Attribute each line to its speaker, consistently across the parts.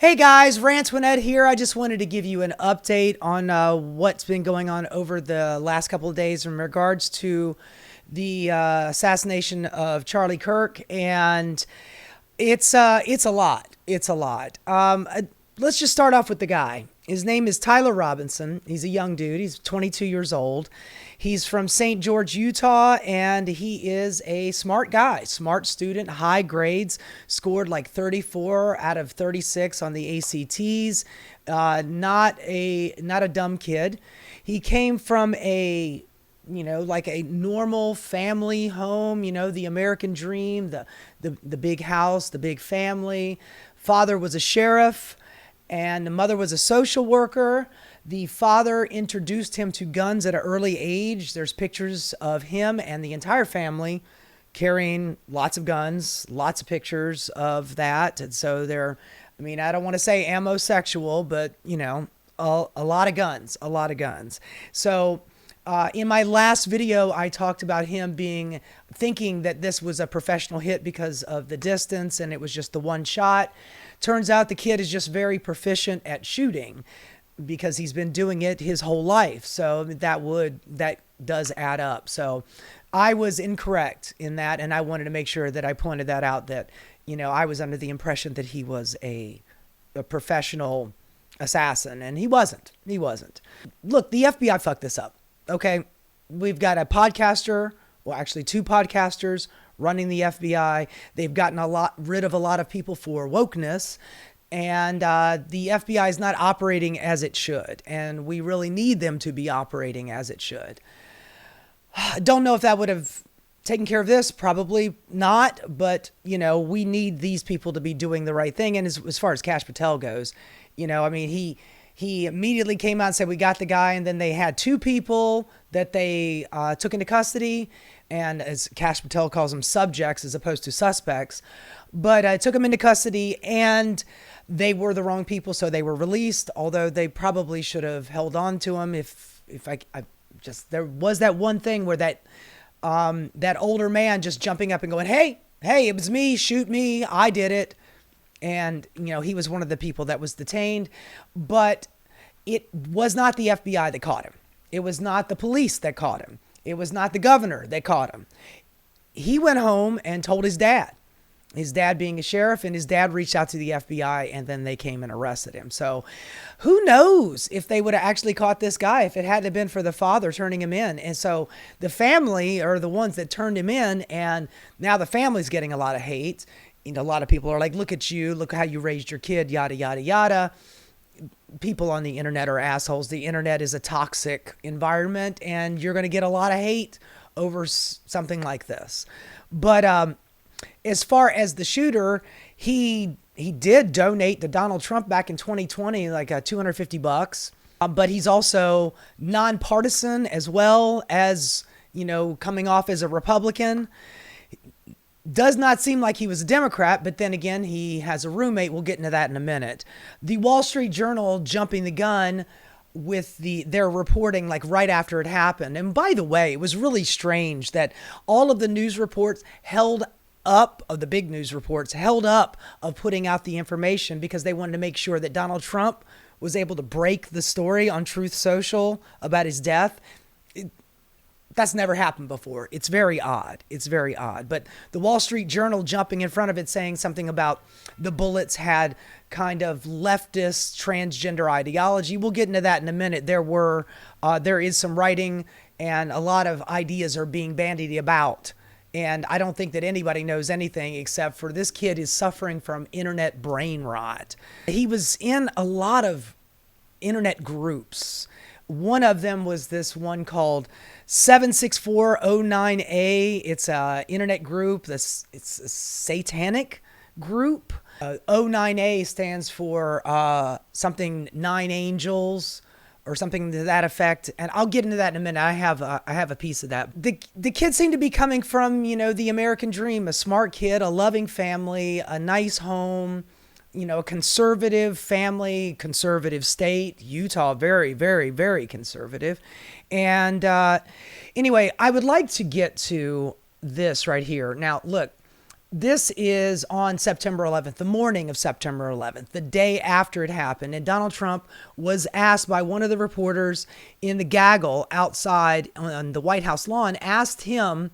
Speaker 1: Hey guys, Rantoinette here. I just wanted to give you an update on what's been going on over the last couple of days in regards to the assassination of Charlie Kirk, and it's a lot. It's a lot. Let's just start off with the guy. His name is Tyler Robinson. He's a young dude. He's 22 years old. He's from St. George, Utah, and he is a smart guy, smart student, high grades, scored like 34 out of 36 on the ACTs. Not a dumb kid. He came from like a normal family home, the American dream, the big house, the big family. Father was a sheriff and the mother was a social worker. The father introduced him to guns at an early age. There's pictures of him and the entire family carrying lots of guns, lots of pictures of that. And so I don't want to say ammo-sexual, but, a lot of guns, a lot of guns. So in my last video, I talked about him thinking that this was a professional hit because of the distance and it was just the one shot. Turns out the kid is just very proficient at shooting because he's been doing it his whole life. So that does add up. So I was incorrect in that, and I wanted to make sure that I pointed that out, that, I was under the impression that he was a professional assassin, and he wasn't. He wasn't. Look, the FBI fucked this up. Okay, we've got a podcaster, well, actually two podcasters running the FBI. They've gotten rid of a lot of people for wokeness, and the FBI is not operating as it should, and we really need them to be operating as it should. I don't know if that would have taken care of this. Probably not, but we need these people to be doing the right thing. And as far as Kash Patel goes, he immediately came out and said, we got the guy. And then they had two people that they took into custody. And as Kash Patel calls them, subjects as opposed to suspects. But took them into custody and they were the wrong people. So they were released, although they probably should have held on to them. There was that one thing where that older man just jumping up and going, hey, it was me, shoot me, I did it. And, he was one of the people that was detained, but it was not the FBI that caught him. It was not the police that caught him. It was not the governor that caught him. He went home and told his dad being a sheriff, and his dad reached out to the FBI, and then they came and arrested him. So who knows if they would have actually caught this guy if it hadn't been for the father turning him in. And so the family are the ones that turned him in, and now the family's getting a lot of hate. A lot of people are like, look at you, look how you raised your kid, yada, yada, yada. People on the internet are assholes. The internet is a toxic environment, and you're going to get a lot of hate over something like this. But as far as the shooter, he did donate to Donald Trump back in 2020, like $250. But he's also nonpartisan as well as, coming off as a Republican. Does not seem like he was a Democrat, but then again, he has a roommate. We'll get into that in a minute. The Wall Street Journal jumping the gun with their reporting like right after it happened. And by the way, it was really strange that all of the news reports the big news reports held up of putting out the information because they wanted to make sure that Donald Trump was able to break the story on Truth Social about his death. That's never happened before. It's very odd. It's very odd. But the Wall Street Journal jumping in front of it saying something about the bullets had kind of leftist transgender ideology. We'll get into that in a minute. There is some writing and a lot of ideas are being bandied about. And I don't think that anybody knows anything except for this kid is suffering from internet brain rot. He was in a lot internet groups. One of them was this one called 76409A. It's a internet group. It's a satanic group. 09A stands for something 9 angels or something to that effect. And I'll get into that in a minute. I have a piece of that. The kids seem to be coming from, the American dream, a smart kid, a loving family, a nice home, a conservative family, conservative state, Utah, very, very, very conservative. And anyway, I would like to get to this right here. Now, look, This is on September 11th, the morning of September 11th, the day after it happened. And Donald Trump was asked by one of the reporters in the gaggle outside on the White House lawn, asked him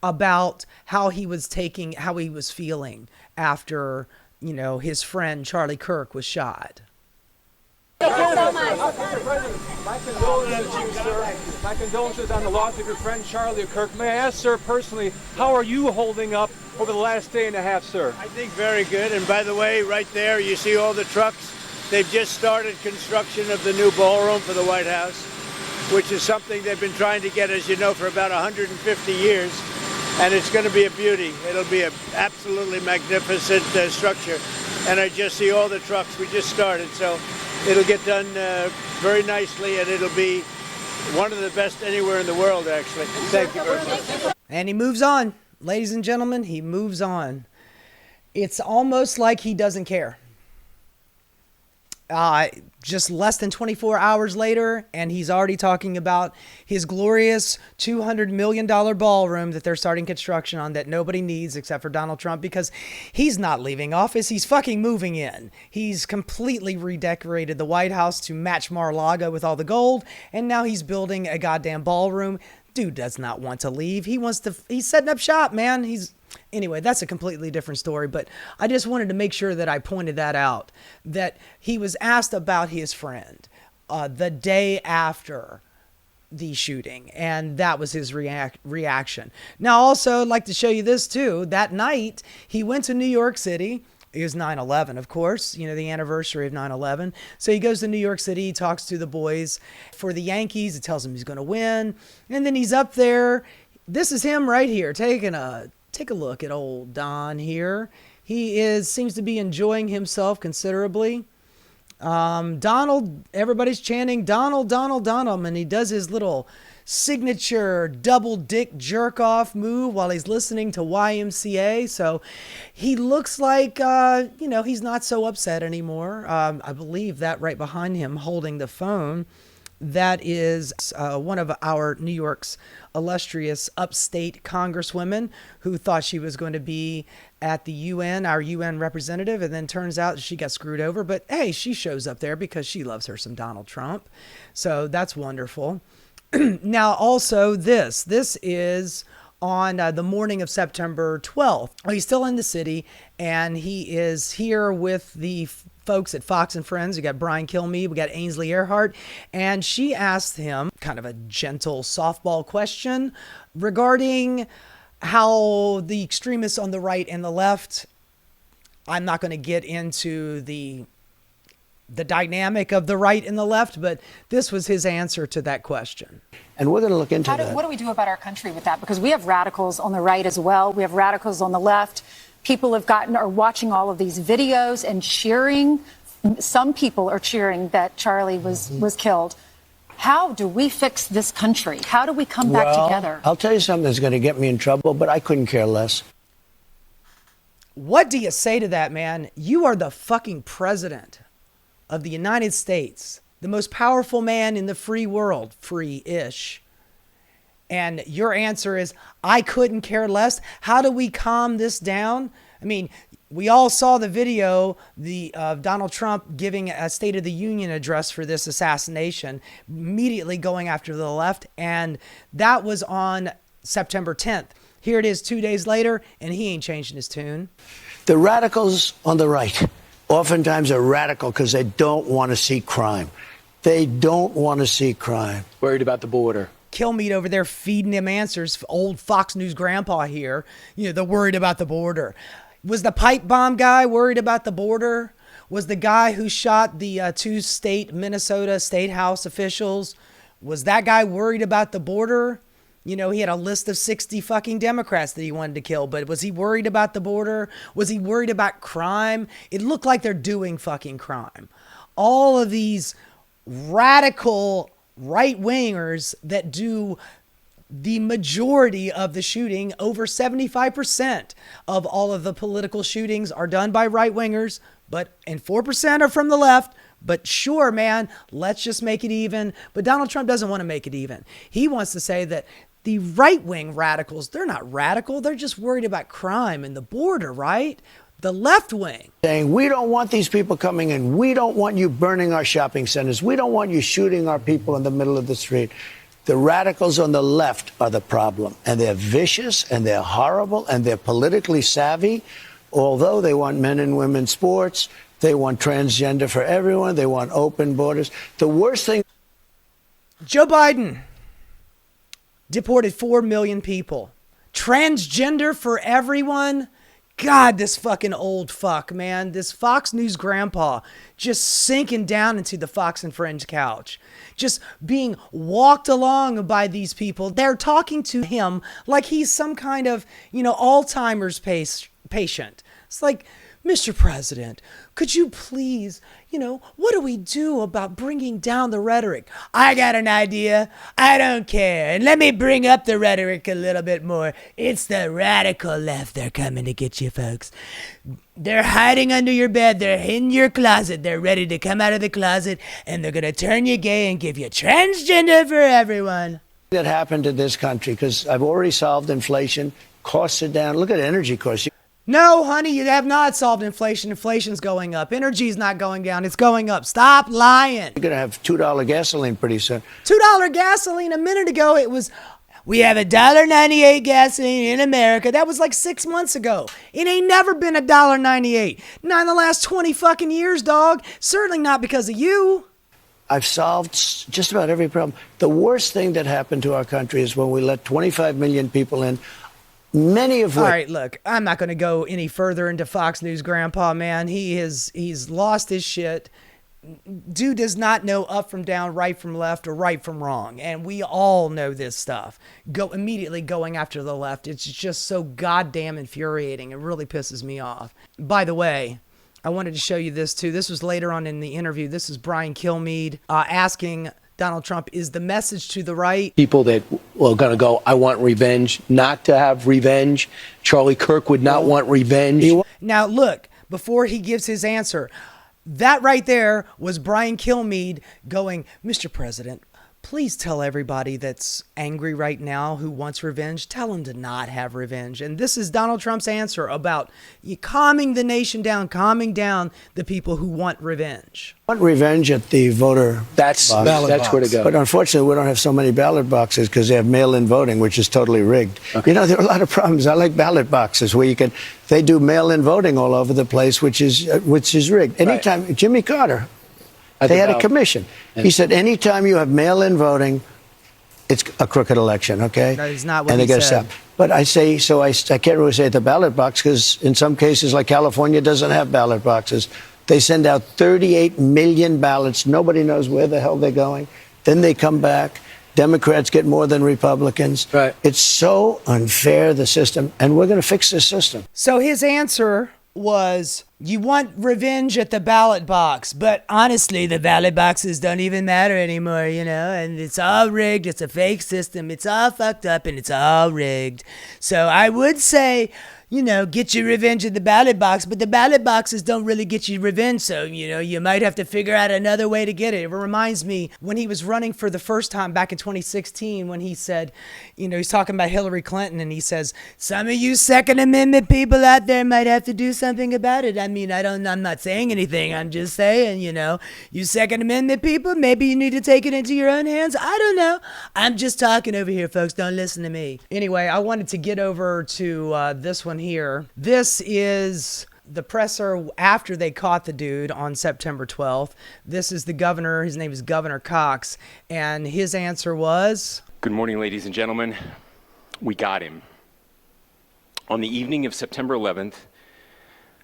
Speaker 1: about how he was feeling after, his friend Charlie Kirk was shot.
Speaker 2: Thank you so much. Mr. President, my condolences to you, sir. My condolences on the loss of your friend Charlie Kirk. May I ask, sir, personally, how are you holding up over the last day and a half, sir?
Speaker 3: I think very good. And by the way, right there, you see all the trucks. They've just started construction of the new ballroom for the White House, which is something they've been trying to get, as you know, for about 150 years. And it's going to be a beauty. It'll be an absolutely magnificent structure. And I just see all the trucks. We just started, so it'll get done very nicely, and it'll be one of the best anywhere in the world, actually. Thank you very much.
Speaker 1: And he moves on. Ladies and gentlemen, he moves on. It's almost like he doesn't care. Just less than 24 hours later, and he's already talking about his glorious $200 million ballroom that they're starting construction on that nobody needs except for Donald Trump, because he's not leaving office. He's fucking moving in. He's completely redecorated the White House to match Mar-a-Lago with all the gold, and now he's building a goddamn ballroom. Dude does not want to leave. He's setting up shop, man. Anyway, that's a completely different story, but I just wanted to make sure that I pointed that out, that he was asked about his friend the day after the shooting, and that was his reaction. Now, also, I'd like to show you this, too. That night, he went to New York City. It was 9/11, of course, the anniversary of 9/11. So he goes to New York City, he talks to the boys for the Yankees. He tells them he's going to win, and then he's up there. This is him right here, take a look at old Don here. He seems to be enjoying himself considerably. Donald, everybody's chanting Donald, Donald, Donald, and he does his little signature double dick jerk off move while he's listening to YMCA. So he looks like, he's not so upset anymore. I believe that right behind him holding the phone, that is one of our New York's illustrious upstate congresswomen who thought she was going to be at the UN, our UN representative, and then turns out she got screwed over. But hey, she shows up there because she loves her some Donald Trump. So that's wonderful. Now, also this is on the morning of September 12th. He's still in the city, and he is here with the folks at Fox and Friends. We got Brian Kilmeade, we got Ainsley Earhart, and she asked him kind of a gentle softball question regarding how the extremists on the right and the left, I'm not going to get into the dynamic of the right and the left, but this was his answer to that question.
Speaker 4: And we're going to look into that.
Speaker 5: What do we do about our country with that? Because we have radicals on the right as well. We have radicals on the left. People are watching all of these videos and cheering. Some people are cheering that Charlie was killed. How do we fix this country? How do we come back together?
Speaker 4: I'll tell you something that's going to get me in trouble, but I couldn't care less.
Speaker 1: What do you say to that, man? You are the fucking president of the United States, the most powerful man in the free world, free-ish. And your answer is, I couldn't care less. How do we calm this down? I mean, we all saw the video of Donald Trump giving a State of the Union address for this assassination, immediately going after the left. And that was on September 10th. Here it is 2 days later, and he ain't changing his tune.
Speaker 4: The radicals on the right oftentimes are radical because they don't want to see crime. They don't want to see crime.
Speaker 6: Worried about the border.
Speaker 1: Kilmeade over there feeding him answers. Old Fox News grandpa here. They're worried about the border. Was the pipe bomb guy worried about the border? Was the guy who shot the two Minnesota State House officials, was that guy worried about the border? He had a list of 60 fucking Democrats that he wanted to kill, but was he worried about the border? Was he worried about crime? It looked like they're doing fucking crime. All of these radical right-wingers that do the majority of the shooting, over 75% of all of the political shootings are done by right-wingers, and 4% are from the left. But sure, man, let's just make it even. But Donald Trump doesn't want to make it even. He wants to say that The right-wing radicals, they're not radical. They're just worried about crime and the border, right? The left wing.
Speaker 4: Saying, we don't want these people coming in. We don't want you burning our shopping centers. We don't want you shooting our people in the middle of the street. The radicals on the left are the problem. And they're vicious and they're horrible and they're politically savvy. Although they want men and women sports, they want transgender for everyone. They want open borders. The worst thing.
Speaker 1: Joe Biden deported 4 million people. Transgender for everyone. God, this fucking old fuck, man. This Fox News grandpa just sinking down into the Fox and Friends couch. Just being walked along by these people. They're talking to him like he's some kind of, Alzheimer's patient. It's like, Mr. President, could you please, what do we do about bringing down the rhetoric? I got an idea. I don't care. And let me bring up the rhetoric a little bit more. It's the radical left. They're coming to get you, folks. They're hiding under your bed. They're in your closet. They're ready to come out of the closet, and they're going to turn you gay and give you transgender for everyone.
Speaker 4: That happened to this country, because I've already solved inflation. Costs are down. Look at energy costs.
Speaker 1: No, honey, you have not solved inflation. Inflation's going up. Energy's not going down. It's going up. Stop lying.
Speaker 4: You're going to have $2 gasoline pretty soon.
Speaker 1: $2 gasoline. A minute ago, it was, we have $1.98 gasoline in America. That was like 6 months ago. It ain't never been $1.98. Not in the last 20 fucking years, dog. Certainly not because of you.
Speaker 4: I've solved just about every problem. The worst thing that happened to our country is when we let 25 million people in. Many of which.
Speaker 1: All right, look, I'm not going to go any further into Fox News grandpa, man. He's lost his shit. Dude does not know up from down, right from left, or right from wrong. And we all know this stuff. Immediately going after the left. It's just so goddamn infuriating. It really pisses me off. By the way, I wanted to show you this too. This was later on in the interview. This is Brian Kilmeade asking Donald Trump, is the message to the right?
Speaker 6: People that are going to go, I want revenge, not to have revenge. Charlie Kirk would not want revenge.
Speaker 1: Now, look, before he gives his answer, that right there was Brian Kilmeade going, Mr. President, please tell everybody that's angry right now who wants revenge, tell them to not have revenge. And this is Donald Trump's answer about calming the nation down, calming down the people who want revenge.
Speaker 4: Want revenge at the voter
Speaker 6: That's where to go.
Speaker 4: But unfortunately, we don't have so many ballot boxes because they have mail-in voting, which is totally rigged. Okay. There are a lot of problems. I like ballot boxes where they do mail-in voting all over the place, which is rigged. Anytime, right. Jimmy Carter, they had a commission. He said, anytime you have mail-in voting, it's a crooked election, okay?
Speaker 1: That is not what
Speaker 4: and
Speaker 1: he
Speaker 4: they
Speaker 1: said.
Speaker 4: Stop. But I can't really say at the ballot box because in some cases, like California, doesn't have ballot boxes. They send out 38 million ballots. Nobody knows where the hell they're going. Then they come back. Democrats get more than Republicans.
Speaker 6: Right.
Speaker 4: It's so unfair, the system, and we're going to fix this system.
Speaker 1: So his answer was, you want revenge at the ballot box, but honestly, the ballot boxes don't even matter anymore, and it's all rigged. It's a fake system. It's all fucked up and it's all rigged. So I would say, get your revenge at the ballot box, but the ballot boxes don't really get you revenge. So, you might have to figure out another way to get it. It reminds me when he was running for the first time back in 2016, when he said, he's talking about Hillary Clinton, and he says, some of you Second Amendment people out there might have to do something about it. I mean, I'm not saying anything. I'm just saying, you Second Amendment people, maybe you need to take it into your own hands. I don't know. I'm just talking over here, folks. Don't listen to me. Anyway, I wanted to get over to this one here. This is the presser after they caught the dude on September 12th. This is the governor. His name is Governor Cox. And his answer was,
Speaker 7: good morning, ladies and gentlemen. We got him. On the evening of September 11th,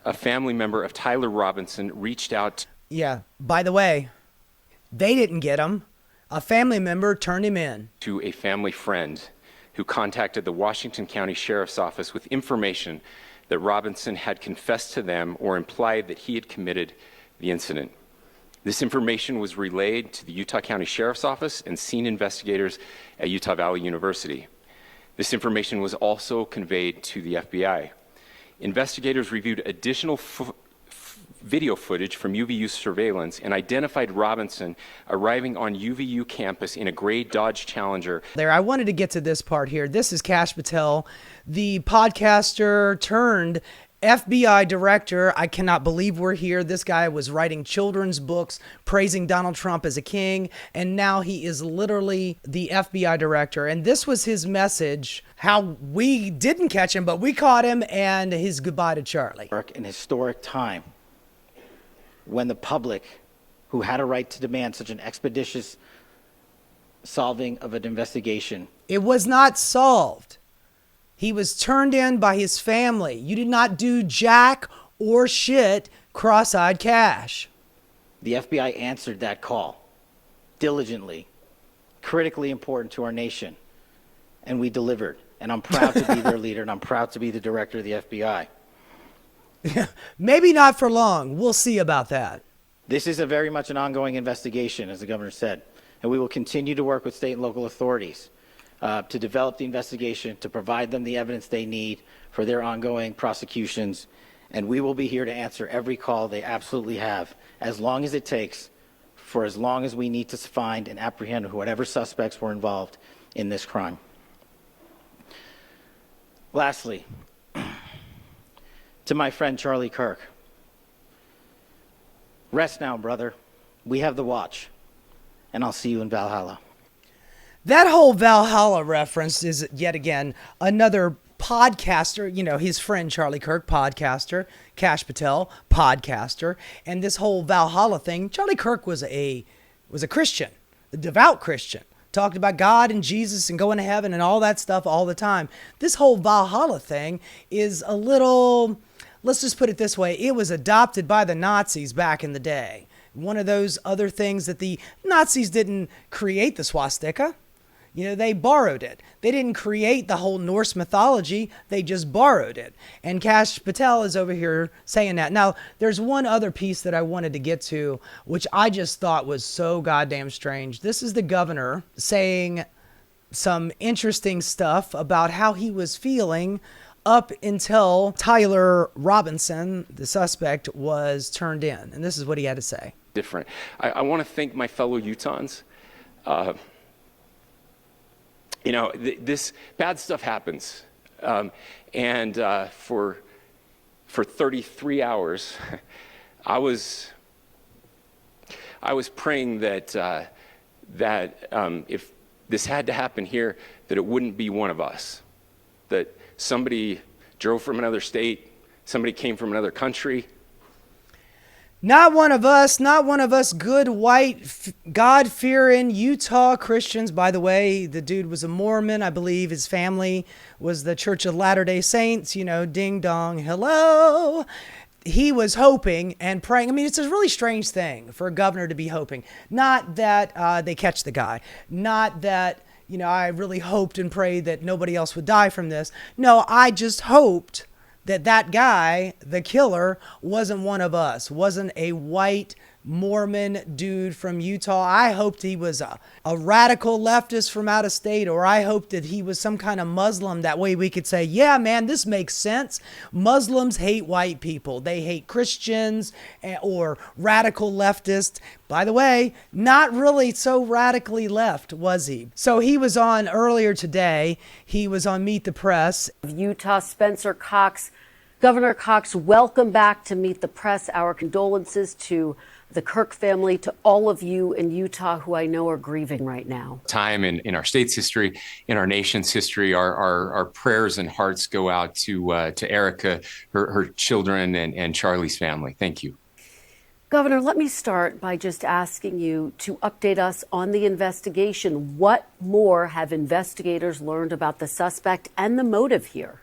Speaker 7: a family member of Tyler Robinson reached out.
Speaker 1: Yeah, by the way, they didn't get him. A family member turned him in.
Speaker 7: To a family friend who contacted the Washington County Sheriff's Office with information that Robinson had confessed to them or implied that he had committed the incident. This information was relayed to the Utah County Sheriff's Office and scene investigators at Utah Valley University. This information was also conveyed to the FBI. Investigators reviewed additional video footage from UVU surveillance and identified Robinson arriving on UVU campus in a gray Dodge Challenger.
Speaker 1: I wanted to get to this part here. This is Kash Patel, the podcaster turned FBI director. I cannot believe we're here. This guy was writing children's books praising Donald Trump as a king, and now he is literally the FBI director. And this was his message, how we didn't catch him, but we caught him, and his goodbye to Charlie.
Speaker 8: An historic time when the public, who had a right to demand such an expeditious solving of an investigation.
Speaker 1: It was not solved. He was turned in by his family. You did not do jack or shit, cross-eyed Kash.
Speaker 8: The FBI answered that call diligently, critically important to our nation, and we delivered. And I'm proud to be their leader, and I'm proud to be the director of the FBI.
Speaker 1: Maybe not for long. We'll see about that.
Speaker 8: This is a very much an ongoing investigation, as the governor said, and we will continue to work with state and local authorities to develop the investigation, to provide them the evidence they need for their ongoing prosecutions, and we will be here to answer every call they absolutely have, as long as it takes, for as long as we need to find and apprehend whatever suspects were involved in this crime. Lastly, to my friend Charlie Kirk, rest now, brother. We have the watch, and I'll see you in Valhalla.
Speaker 1: That whole Valhalla reference is yet again another podcaster, his friend Charlie Kirk, podcaster, Kash Patel, podcaster, and this whole Valhalla thing. Charlie Kirk was a Christian, a devout Christian, talked about God and Jesus and going to heaven and all that stuff all the time. This whole Valhalla thing is a little, let's just put it this way, it was adopted by the Nazis back in the day. One of those other things that the Nazis didn't create the swastika. They borrowed it. They didn't create the whole Norse mythology. They just borrowed it. And Kash Patel is over here saying that. Now, there's one other piece that I wanted to get to, which I just thought was so goddamn strange. This is the governor saying some interesting stuff about how he was feeling up until Tyler Robinson, the suspect, was turned in. And this is what he had to say.
Speaker 7: Different. I want to thank my fellow Utahns. This bad stuff happens. And for 33 hours, I was praying that if this had to happen here, that it wouldn't be one of us. That somebody drove from another state, somebody came from another country.
Speaker 1: Not one of us good, white, God-fearing Utah Christians. By the way, the dude was a Mormon. I believe his family was the Church of Latter-day Saints, ding dong, hello. He was hoping and praying. I mean, it's a really strange thing for a governor to be hoping. Not that they catch the guy. Not that, I really hoped and prayed that nobody else would die from this. No, I just hoped that guy, the killer, wasn't one of us, wasn't a white Mormon dude from Utah. I hoped he was a radical leftist from out of state, or I hoped that he was some kind of Muslim. That way we could say, yeah, man, this makes sense. Muslims hate white people. They hate Christians or radical leftists. By the way, not really so radically left, was he? So he was on earlier today. He was on Meet the Press.
Speaker 9: Utah, Spencer Cox. Governor Cox, welcome back to Meet the Press. Our condolences to the Kirk family, to all of you in Utah who I know are grieving right now.
Speaker 7: Time in our state's history, in our nation's history, our prayers and hearts go out to Erica, her children, and Charlie's family. Thank you.
Speaker 9: Governor, let me start by just asking you to update us on the investigation. What more have investigators learned about the suspect and the motive here?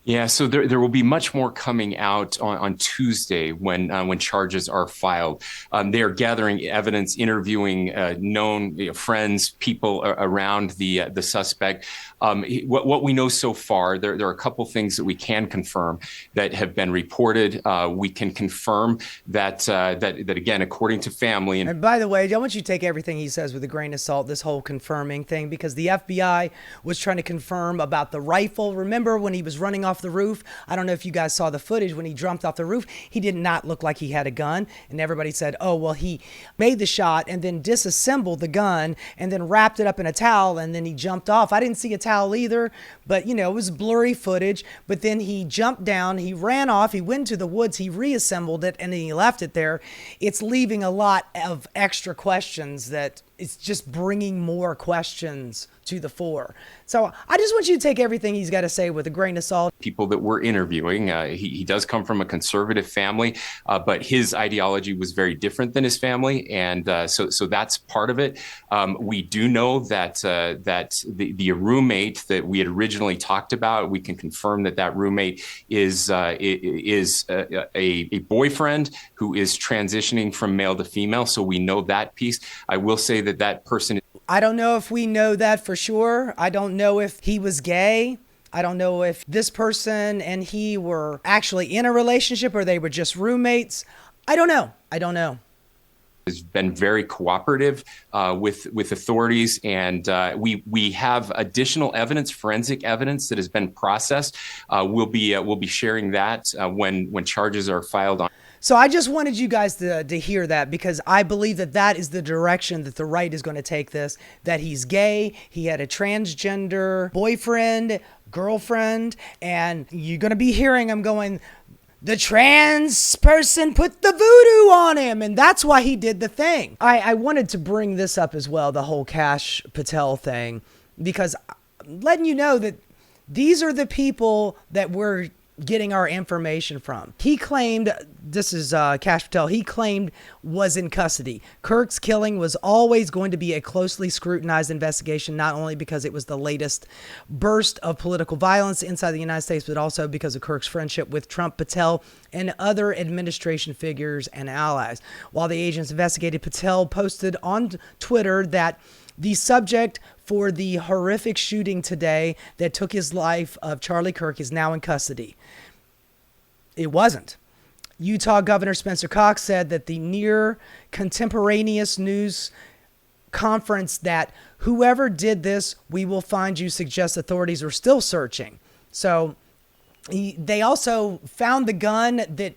Speaker 7: Yeah, so there will be much more coming out on Tuesday when charges are filed. They are gathering evidence, interviewing known friends, people around the suspect. What we know so far, there are a couple things that we can confirm that have been reported. We can confirm that again, according to family.
Speaker 1: And by the way, I want you to take everything he says with a grain of salt, this whole confirming thing, because the FBI was trying to confirm about the rifle. Remember when he was running off off the roof. I don't know if you guys saw the footage when he jumped off the roof. He did not look like he had a gun. And everybody said, oh, well, he made the shot and then disassembled the gun and then wrapped it up in a towel and then he jumped off. I didn't see a towel either, but, it was blurry footage. But then he jumped down, he ran off, he went to the woods, he reassembled it, and then he left it there. It's leaving a lot of extra questions that it's just bringing more questions to the fore. So I just want you to take everything he's got to say with a grain of salt.
Speaker 7: People that we're interviewing, he does come from a conservative family, but his ideology was very different than his family, and so that's part of it. We do know that the roommate that we had originally talked about, we can confirm that roommate is a boyfriend who is transitioning from male to female. So we know that piece. I will say that person.
Speaker 1: I don't know if we know that for sure. I don't know if he was gay. I don't know if this person and he were actually in a relationship or they were just roommates. I don't know.
Speaker 7: Has been very cooperative with authorities, and we have additional evidence, forensic evidence that has been processed. We'll be sharing that when charges are filed on.
Speaker 1: So I just wanted you guys to hear that, because I believe that is the direction that the right is going to take this, that he's gay, he had a transgender boyfriend, girlfriend, and you're going to be hearing him going, the trans person put the voodoo on him, and that's why he did the thing. I wanted to bring this up as well, the whole Kash Patel thing, because I'm letting you know that these are the people that we're getting our information from. He claimed, this is Kash Patel, he claimed was in custody. Kirk's killing was always going to be a closely scrutinized investigation, not only because it was the latest burst of political violence inside the United States, but also because of Kirk's friendship with Trump, Patel, and other administration figures and allies. While the agents investigated, Patel posted on Twitter that the subject for the horrific shooting today that took his life of Charlie Kirk is now in custody. It wasn't. Utah Governor Spencer Cox said that the near contemporaneous news conference that whoever did this, we will find you, suggests authorities are still searching. So they also found the gun that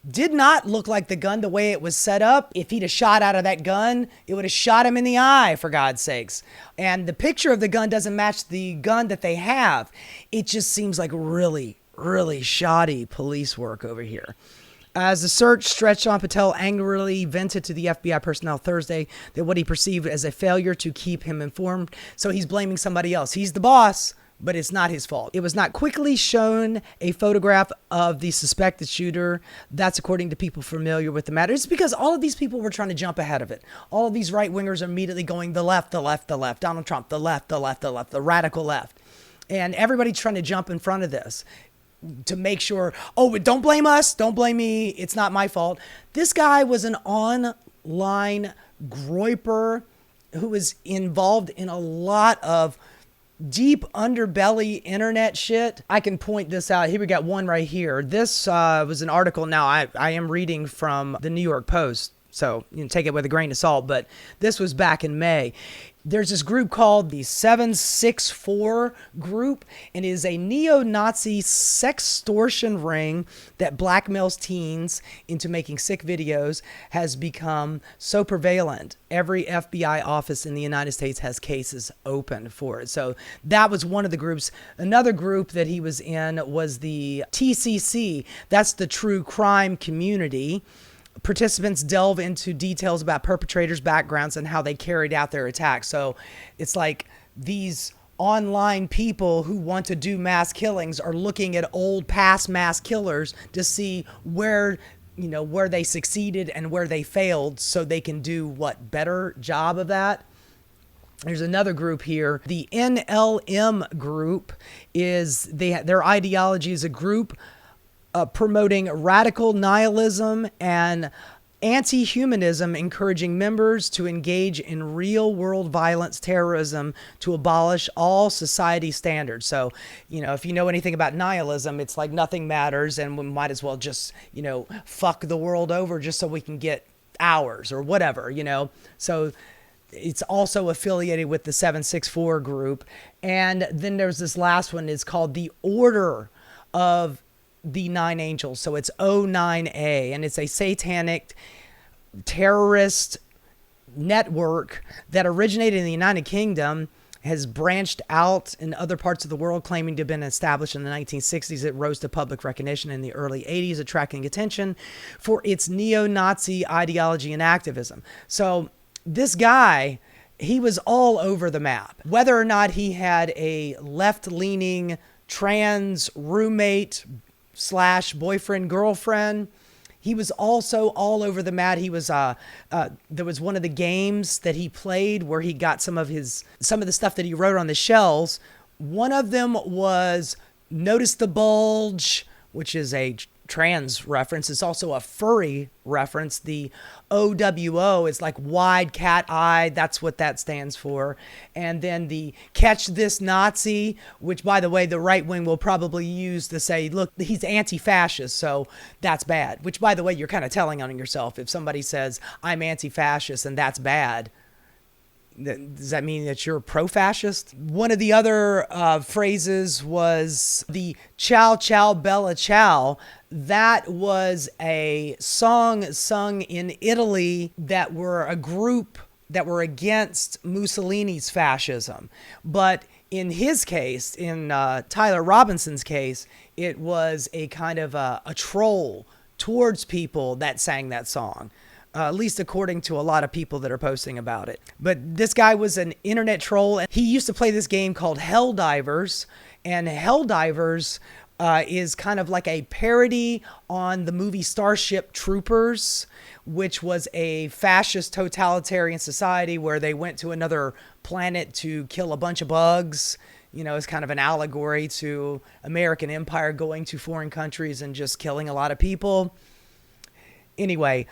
Speaker 1: did not look like the gun the way it was set up. If he'd have shot out of that gun, it would have shot him in the eye, for God's sakes. And the picture of the gun doesn't match the gun that they have. It just seems like really, really shoddy police work over here. As the search stretched on, Patel angrily vented to the FBI personnel Thursday that what he perceived as a failure to keep him informed. So he's blaming somebody else. He's the boss, but it's not his fault. It was not quickly shown a photograph of the suspected shooter. That's according to people familiar with the matter. It's because all of these people were trying to jump ahead of it. All of these right-wingers are immediately going the left, the left, the left. Donald Trump, the left, the left, the left, the radical left. And everybody's trying to jump in front of this to make sure, oh, but don't blame us, don't blame me, it's not my fault. This guy was an online groyper who was involved in a lot of deep underbelly internet shit. I can point this out. Here we got one right here. This was an article. Now I am reading from the New York Post, so you can take it with a grain of salt, but this was back in May. There's this group called the 764 group, and it is a neo-Nazi sextortion ring that blackmails teens into making sick videos, has become so prevalent. Every FBI office in the United States has cases open for it. So that was one of the groups. Another group that he was in was the TCC. That's the True Crime Community. Participants delve into details about perpetrators' backgrounds and how they carried out their attacks. So it's like these online people who want to do mass killings are looking at old past mass killers to see where they succeeded and where they failed, so they can do better job of that. There's another group here. The NLM group is their ideology is a group promoting radical nihilism and anti-humanism, encouraging members to engage in real-world violence, terrorism, to abolish all society standards. So, if you know anything about nihilism, it's like nothing matters, and we might as well just, fuck the world over just so we can get ours or whatever, So it's also affiliated with the 764 group. And then there's this last one. It's called the Order of the Nine Angels. So it's O9A, and it's a satanic terrorist network that originated in the United Kingdom, has branched out in other parts of the world, claiming to have been established in the 1960s. It rose to public recognition in the early 80s, attracting attention for its neo-Nazi ideology and activism. So this guy, he was all over the map. Whether or not he had a left-leaning trans roommate / boyfriend, girlfriend, he was also all over the map. He was there was one of the games that he played where he got some of the stuff that he wrote on the shells. One of them was "Notice the Bulge," which is a trans reference. It's also a furry reference. The OWO is like wide cat eye. That's what that stands for. And then the "Catch This Nazi," which, by the way, the right wing will probably use to say, look, he's anti-fascist, so that's bad. Which, by the way, you're kind of telling on yourself. If somebody says, I'm anti-fascist and that's bad, does that mean that you're pro-fascist? One of the other phrases was the "Ciao Ciao Bella Ciao." That was a song sung in Italy that were a group that were against Mussolini's fascism. But in his case, in Tyler Robinson's case, it was a kind of a troll towards people that sang that song. At least according to a lot of people that are posting about it. But this guy was an internet troll, and he used to play this game called Helldivers, and Helldivers is kind of like a parody on the movie Starship Troopers, which was a fascist totalitarian society where they went to another planet to kill a bunch of bugs. You know, it's kind of an allegory to American empire going to foreign countries and just killing a lot of people. Anyway,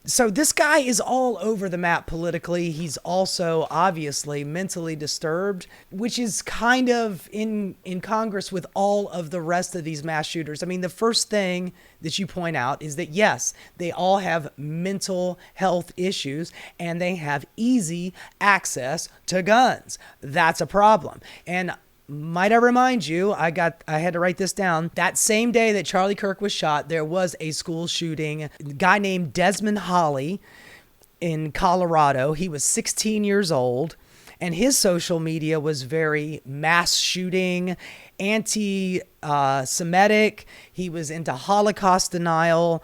Speaker 1: so this guy is all over the map politically. He's also obviously mentally disturbed, which is kind of in Congress with all of the rest of these mass shooters. I mean, the first thing that you point out is that, yes, they all have mental health issues and they have easy access to guns. That's a problem. And might I remind you, I had to write this down. That same day that Charlie Kirk was shot, there was a school shooting. A guy named Desmond Holly in Colorado. He was 16 years old, and his social media was very mass shooting, anti-Semitic. He was into Holocaust denial,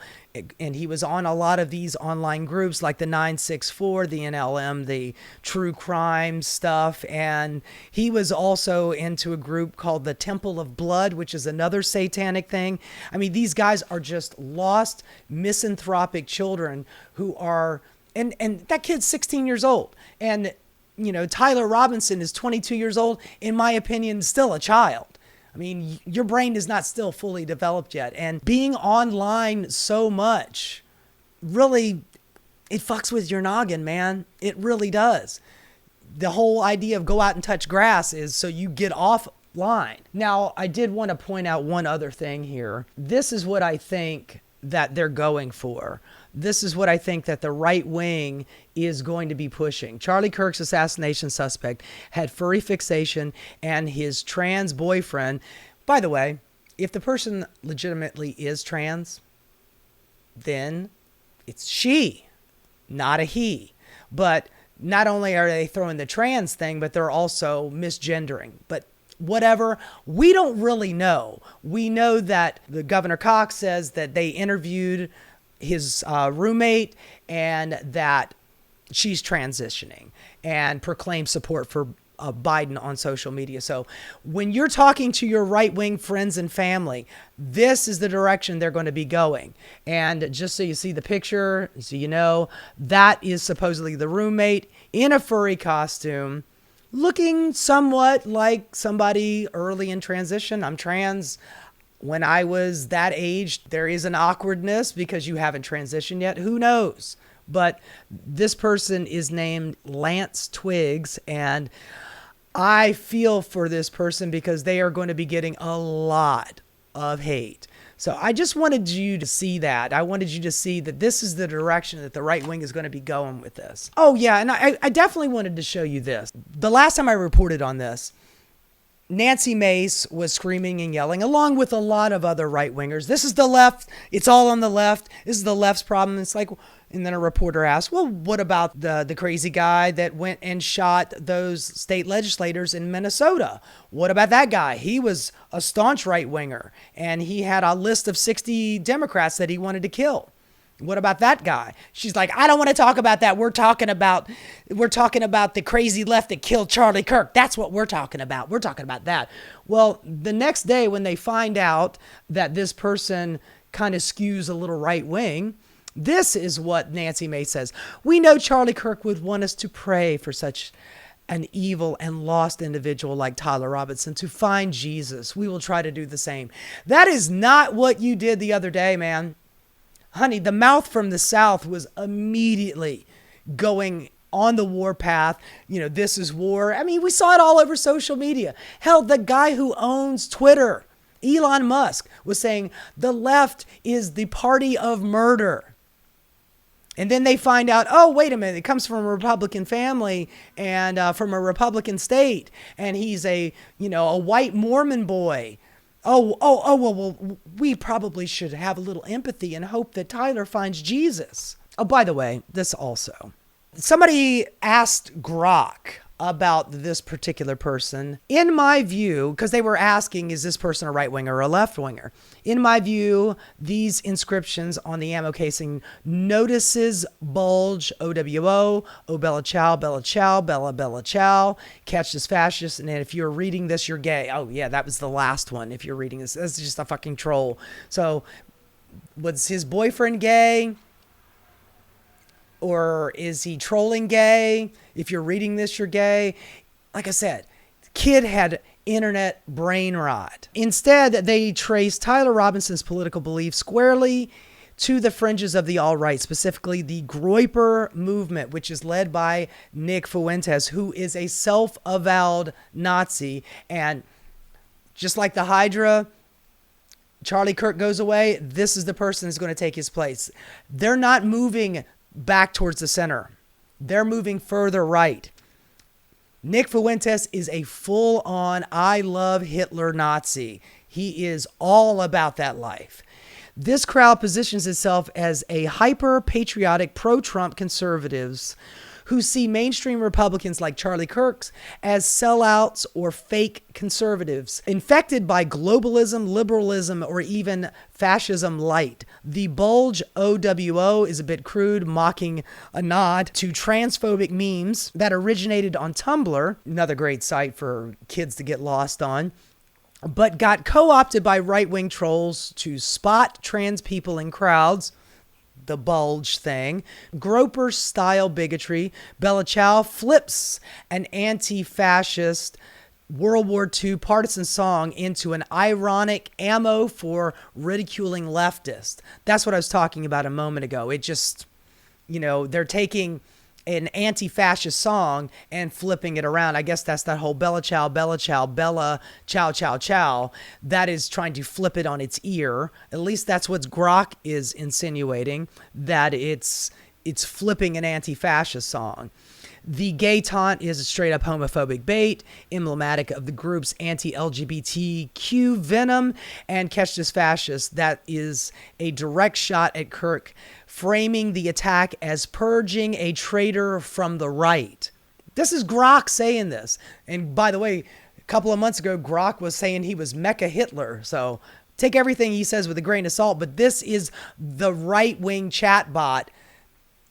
Speaker 1: and he was on a lot of these online groups like the 964, the NLM, the true crime stuff. And he was also into a group called the Temple of Blood, which is another satanic thing. I mean, these guys are just lost, misanthropic children who are, and that kid's 16 years old. And, you know, Tyler Robinson is 22 years old, in my opinion, still a child. I mean, your brain is not still fully developed yet. And being online so much, really, it fucks with your noggin, man. It really does. The whole idea of go out and touch grass is so you get offline. Now, I did want to point out one other thing here. This is what I think that they're going for. This is what I think that the right wing is going to be pushing. Charlie Kirk's assassination suspect had furry fixation, and his trans boyfriend. By the way, if the person legitimately is trans, then it's she, not a he. But not only are they throwing the trans thing, but they're also misgendering. But whatever, we don't really know. We know that the Governor Cox says that they interviewed his roommate and that she's transitioning and proclaimed support for Biden on social media. So when you're talking to your right-wing friends and family, this is the direction they're going to be going. And just so you see the picture, so you know, that is supposedly the roommate in a furry costume, looking somewhat like somebody early in transition. I'm trans. When I was that age, there is an awkwardness because you haven't transitioned yet. Who knows? But this person is named Lance Twiggs, and I feel for this person because they are going to be getting a lot of hate. So I just wanted you to see that. I wanted you to see that this is the direction that the right wing is going to be going with this. Oh, yeah, and I definitely wanted to show you this. The last time I reported on this, Nancy Mace was screaming and yelling, along with a lot of other right-wingers. This is the left. It's all on the left. This is the left's problem. It's like, and then a reporter asked, well, what about the crazy guy that went and shot those state legislators in Minnesota? What about that guy? He was a staunch right-winger, and he had a list of 60 Democrats that he wanted to kill. What about that guy? She's like, I don't want to talk about that. We're talking about the crazy left that killed Charlie Kirk. That's what we're talking about. We're talking about that. Well, the next day when they find out that this person kind of skews a little right wing, this is what Nancy Mace says. We know Charlie Kirk would want us to pray for such an evil and lost individual like Tyler Robinson to find Jesus. We will try to do the same. That is not what you did the other day, man. Honey, the mouth from the South was immediately going on the war path. You know, this is war. I mean, we saw it all over social media. Hell, the guy who owns Twitter, Elon Musk, was saying the left is the party of murder. And then they find out, oh, wait a minute, it comes from a Republican family and from a Republican state. And he's a white Mormon boy. Well, we probably should have a little empathy and hope that Tyler finds Jesus. Oh, by the way, this also. Somebody asked Grok about this particular person. In my view, because they were asking, is this person a right winger or a left winger? In my view, these inscriptions on the ammo casing, notices bulge, OWO, oh Bella Chow, Bella Chow, Bella Bella Chow, catch this fascist, and if you're reading this, you're gay. Oh yeah, that was the last one. If you're reading this, that's just a fucking troll. So was his boyfriend gay? Or is he trolling gay? If you're reading this, you're gay. Like I said, the kid had internet brain rot. Instead, they traced Tyler Robinson's political beliefs squarely to the fringes of the alt-right, specifically the Groyper movement, which is led by Nick Fuentes, who is a self-avowed Nazi. And just like the Hydra, Charlie Kirk goes away, this is the person who's going to take his place. They're not moving back towards the center. They're moving further right. Nick Fuentes is a full-on I love Hitler Nazi. He is all about that life. This crowd positions itself as a hyper-patriotic pro-Trump conservatives who see mainstream Republicans like Charlie Kirk's as sellouts or fake conservatives, infected by globalism, liberalism, or even fascism light. The bulge OWO is a bit crude, mocking a nod to transphobic memes that originated on Tumblr, another great site for kids to get lost on, but got co-opted by right-wing trolls to spot trans people in crowds, the bulge thing, Groper style bigotry. Bella Chow flips an anti-fascist World War II partisan song into an ironic ammo for ridiculing leftists. That's what I was talking about a moment ago. It just, they're taking an anti-fascist song and flipping it around. I guess that's that whole Bella Chow, Bella Chow, Bella Chow, Chow, Chow. That is trying to flip it on its ear. At least that's what Grok is insinuating, that it's flipping an anti-fascist song. The gay taunt is a straight up homophobic bait, emblematic of the group's anti-LGBTQ venom, and Catch This Fascist, that is a direct shot at Kirk, framing the attack as purging a traitor from the right. This is Grok saying this. And by the way, a couple of months ago, Grok was saying he was Mecha Hitler. So take everything he says with a grain of salt, but this is the right-wing chatbot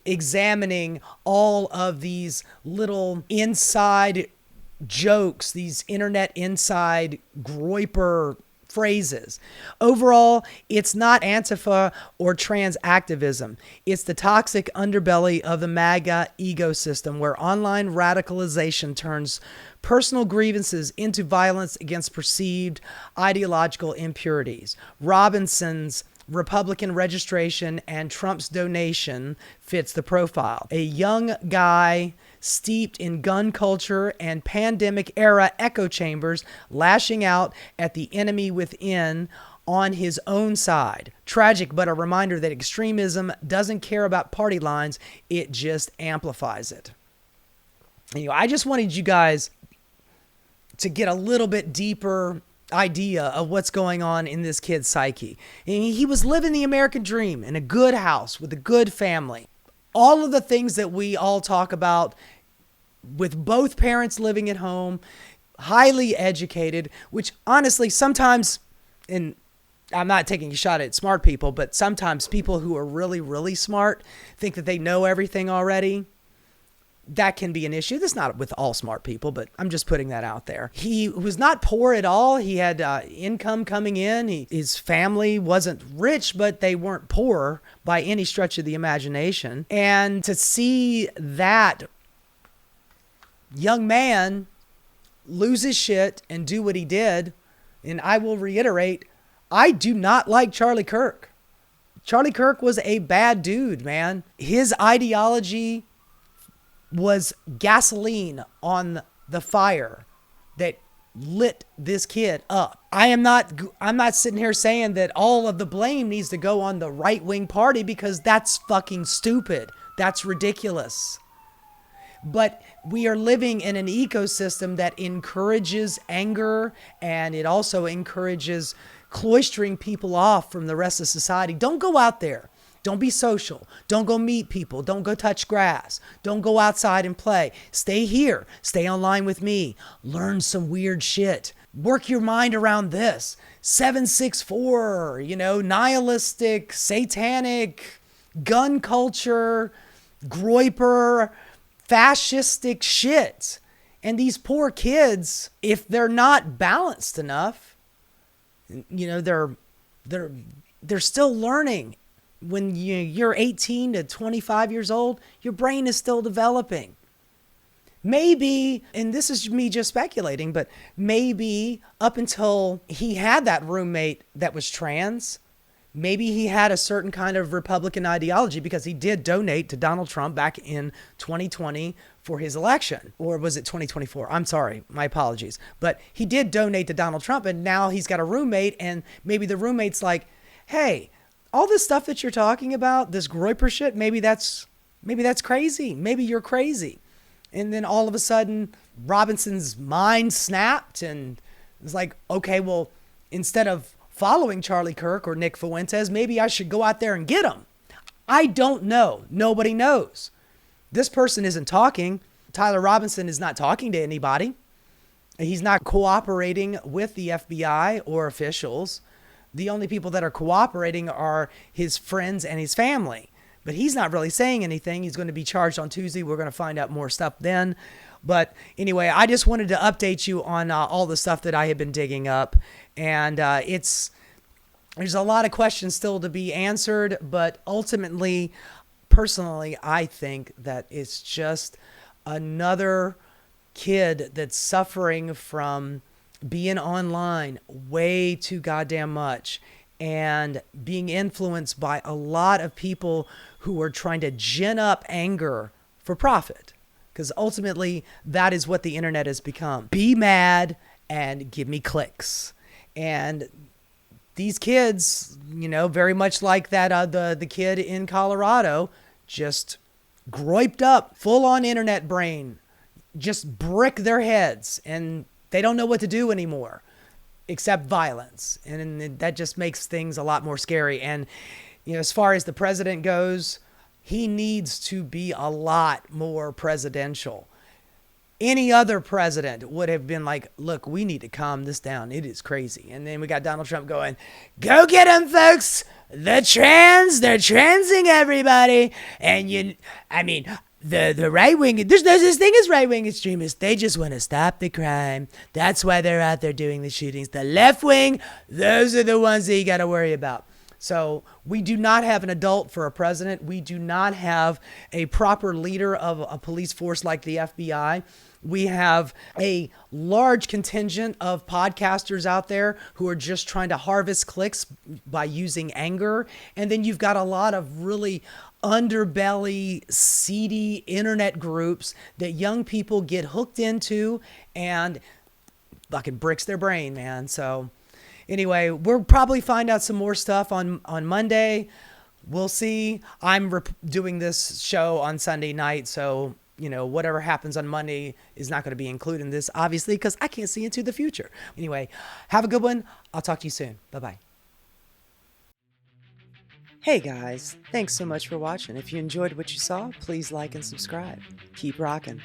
Speaker 1: examining all of these little inside jokes, these internet inside Groyper phrases. Overall, it's not Antifa or trans activism. It's the toxic underbelly of the MAGA ecosystem, where online radicalization turns personal grievances into violence against perceived ideological impurities. Robinson's Republican registration and Trump's donation fits the profile. A young guy steeped in gun culture and pandemic era echo chambers, lashing out at the enemy within on his own side. Tragic, but a reminder that extremism doesn't care about party lines, it just amplifies it. Anyway, I just wanted you guys to get a little bit deeper idea of what's going on in this kid's psyche. And he was living the American dream in a good house with a good family. All of the things that we all talk about, with both parents living at home, highly educated, which honestly sometimes, and I'm not taking a shot at smart people, but sometimes people who are really, really smart think that they know everything already. That can be an issue. That's not with all smart people, but I'm just putting that out there. He was not poor at all. He had income coming in. His family wasn't rich, but they weren't poor by any stretch of the imagination. And to see that young man lose his shit and do what he did, and I will reiterate, I do not like Charlie Kirk. Charlie Kirk was a bad dude, man. His ideology was gasoline on the fire that lit this kid up. I'm not sitting here saying that all of the blame needs to go on the right-wing party, because that's fucking stupid. That's ridiculous. But we are living in an ecosystem that encourages anger, and it also encourages cloistering people off from the rest of society. Don't go out there. Don't be social. Don't go meet people. Don't go touch grass. Don't go outside and play. Stay here. Stay online with me. Learn some weird shit. Work your mind around this. 764, nihilistic, satanic, gun culture, groyper, fascistic shit. And these poor kids, if they're not balanced enough, they're still learning. When you're 18 to 25 years old, your brain is still developing. Maybe, and this is me just speculating, but maybe up until he had that roommate that was trans, maybe he had a certain kind of Republican ideology, because he did donate to Donald Trump back in 2020 for his election. Or was it 2024? I'm sorry, my apologies. But he did donate to Donald Trump, and now he's got a roommate, and maybe the roommate's like, hey, all this stuff that you're talking about, this groyper shit, maybe that's crazy. Maybe you're crazy. And then all of a sudden, Robinson's mind snapped and it's like, okay, well, instead of following Charlie Kirk or Nick Fuentes, maybe I should go out there and get him. I don't know. Nobody knows. This person isn't talking. Tyler Robinson is not talking to anybody. He's not cooperating with the FBI or officials. The only people that are cooperating are his friends and his family. But he's not really saying anything. He's going to be charged on Tuesday. We're going to find out more stuff then. But anyway, I just wanted to update you on all the stuff that I have been digging up. And there's a lot of questions still to be answered. But ultimately, personally, I think that it's just another kid that's suffering from being online way too goddamn much and being influenced by a lot of people who are trying to gin up anger for profit. Because ultimately, that is what the internet has become. Be mad and give me clicks. And these kids, very much like that the kid in Colorado, just groiped up, full-on internet brain, just brick their heads, and they don't know what to do anymore except violence. And that just makes things a lot more scary. And, as far as the president goes, he needs to be a lot more presidential. Any other president would have been like, look, we need to calm this down. It is crazy. And then we got Donald Trump going, go get them, folks. They're transing everybody. And the right wing, there's no such thing as right wing extremists. They just want to stop the crime. That's why they're out there doing the shootings. The left wing, those are the ones that you got to worry about. So we do not have an adult for a president. We do not have a proper leader of a police force like the FBI. We have a large contingent of podcasters out there who are just trying to harvest clicks by using anger. And then you've got a lot of really underbelly, seedy internet groups that young people get hooked into and fucking bricks their brain, man. So anyway, we'll probably find out some more stuff on Monday. We'll see. I'm doing this show on Sunday night, so whatever happens on Monday is not going to be included in this, obviously, because I can't see into the future. Anyway, have a good one. I'll talk to you soon. Bye-bye. Hey guys, thanks so much for watching. If you enjoyed what you saw, please like and subscribe. Keep rocking.